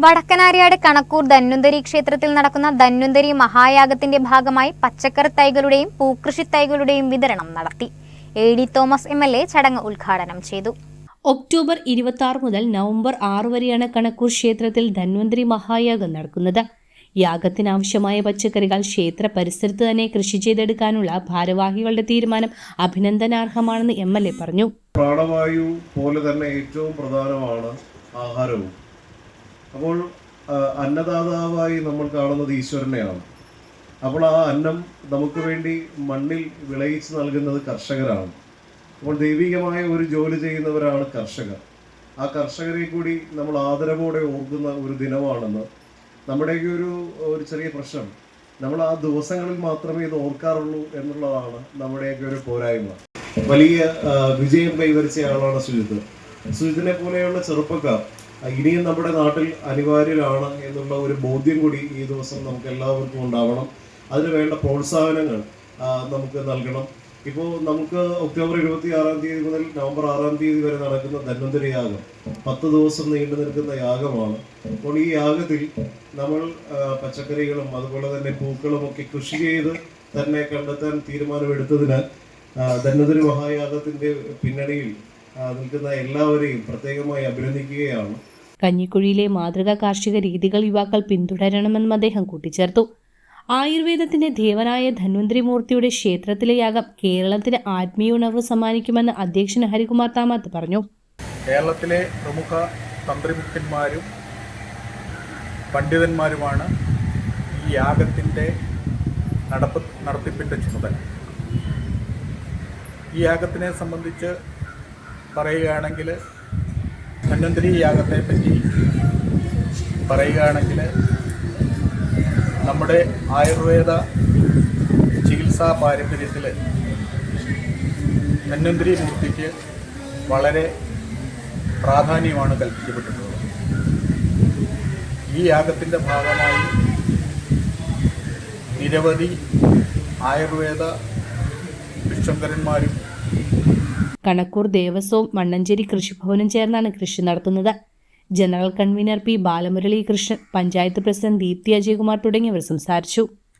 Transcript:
വടക്കനാര്യാട് കണക്കൂർ ധന്വന്തരി ക്ഷേത്രത്തിൽ നടക്കുന്ന ധന്വന്തരി മഹായാഗത്തിന്റെ ഭാഗമായി പച്ചക്കറി തൈകളുടെയും പൂക്കൃഷി തൈകളുടെയും വിതരണം നടത്തി. എ.ഡി. തോമസ് എം.എൽ.എ. ചടങ്ങ് ഉദ്ഘാടനം ചെയ്തു. ഒക്ടോബർ 26 മുതൽ നവംബർ 6 വരെയാണ് കണക്കൂർ ക്ഷേത്രത്തിൽ ധന്വന്തരി മഹായാഗം നടക്കുന്നത്. യാഗത്തിനാവശ്യമായ പച്ചക്കറികൾ ക്ഷേത്ര പരിസരത്ത് തന്നെ കൃഷി ചെയ്തെടുക്കാനുള്ള ഭാരവാഹികളുടെ തീരുമാനം അഭിനന്ദനാർഹമാണെന്ന് എം.എൽ.എ. പറഞ്ഞു. പ്രാണവായു പോലെ തന്നെ ഏറ്റവും പ്രധാനമാണ് ആഹാരവും. അപ്പോൾ അന്നദാതാവായി നമ്മൾ കാണുന്നത് ഈശ്വരനെയാണ്. അപ്പോൾ ആ അന്നം നമുക്ക് വേണ്ടി മണ്ണിൽ വിളയിച്ച് നൽകുന്നത് കർഷകരാണ്. അപ്പോൾ ദൈവികമായ ഒരു ജോലി ചെയ്യുന്നവരാണ് കർഷകർ. ആ കർഷകരെ കൂടി നമ്മൾ ആദരവോടെ ഓർക്കുന്ന ഒരു ദിനമാണെന്ന് നമ്മുടെയൊക്കെ ഒരു ചെറിയ പ്രശ്നം. നമ്മൾ ആ ദിവസങ്ങളിൽ മാത്രമേ ഇത് ഓർക്കാറുള്ളൂ എന്നുള്ളതാണ് നമ്മുടെയൊക്കെ ഒരു പോരായ്മ. വലിയ വിജയം കൈവരിച്ച ആളാണ് സുജിത്ത്. സുജിത്തിനെ പോലെയുള്ള ചെറുപ്പക്കാർ ഇനിയും നമ്മുടെ നാട്ടിൽ അനിവാര്യരാണ് എന്നുള്ള ഒരു ബോധ്യം കൂടി ഈ ദിവസം നമുക്ക് എല്ലാവർക്കും ഉണ്ടാവണം. അതിന് വേണ്ട പ്രോത്സാഹനങ്ങൾ നമുക്ക് നൽകണം. ഇപ്പോൾ നമുക്ക് ഒക്ടോബർ 26 മുതൽ നവംബർ 6 വരെ നടക്കുന്ന ധന്വന്തരി യാഗം 10 ദിവസം നീണ്ടു നിൽക്കുന്ന യാഗമാണ്. അപ്പോൾ ഈ യാഗത്തിൽ നമ്മൾ പച്ചക്കറികളും അതുപോലെ തന്നെ പൂക്കളും ഒക്കെ കൃഷി ചെയ്ത് തന്നെ കണ്ടെത്താൻ തീരുമാനമെടുത്തതിനാൽ ധന്വന്തരി മഹായാഗത്തിന്റെ പിന്നണിയിൽ നിൽക്കുന്ന എല്ലാവരെയും പ്രത്യേകമായി അഭിനന്ദിക്കുകയാണ്. കഞ്ഞിക്കുഴിയിലെ മാതൃകാ കാർഷിക രീതികൾ യുവാക്കൾ പിന്തുടരണമെന്നും അദ്ദേഹം കൂട്ടിച്ചേർത്തു. ആയുർവേദത്തിന്റെ ദേവനായ ധന്വന്തരി മൂർത്തിയുടെ ക്ഷേത്രത്തിലെ യാഗം കേരളത്തിന് ആത്മീയ ഉണർവ് സമ്മാനിക്കുമെന്ന് അധ്യക്ഷൻ ഹരികുമാർ താമത്ത് പറഞ്ഞു. കേരളത്തിലെ പ്രമുഖ തന്ത്രിമുഖന്മാരും പണ്ഡിതന്മാരുമാണ് ഈ യാഗത്തിന്റെ നടത്തിപ്പിന്റെ ചുമതല. ഈ യാഗത്തിനെ സംബന്ധിച്ച് പറയുകയാണെങ്കിൽ, ധന്വന്തരി യാഗത്തെ പറ്റി പറയുകയാണെങ്കിൽ, നമ്മുടെ ആയുർവേദ ചികിത്സാ പാരമ്പര്യത്തിൽ ധന്വന്തരി മൂർത്തിക്ക് വളരെ പ്രാധാന്യമാണ് കൽപ്പിക്കപ്പെട്ടിട്ടുള്ളത്. ഈ യാഗത്തിൻ്റെ ഭാഗമായി നിരവധി ആയുർവേദ ഭിക്ഷങ്കരന്മാരും കണക്കൂർ ദേവസ്വവും മണ്ണഞ്ചേരി കൃഷിഭവനും ചേർന്നാണ് കൃഷി നടത്തുന്നത്. General convener P. Balamurali Krishnan, panchayat president Deepthi Ajayakumar തുടങ്ങിയവർ സംസാരിച്ചു.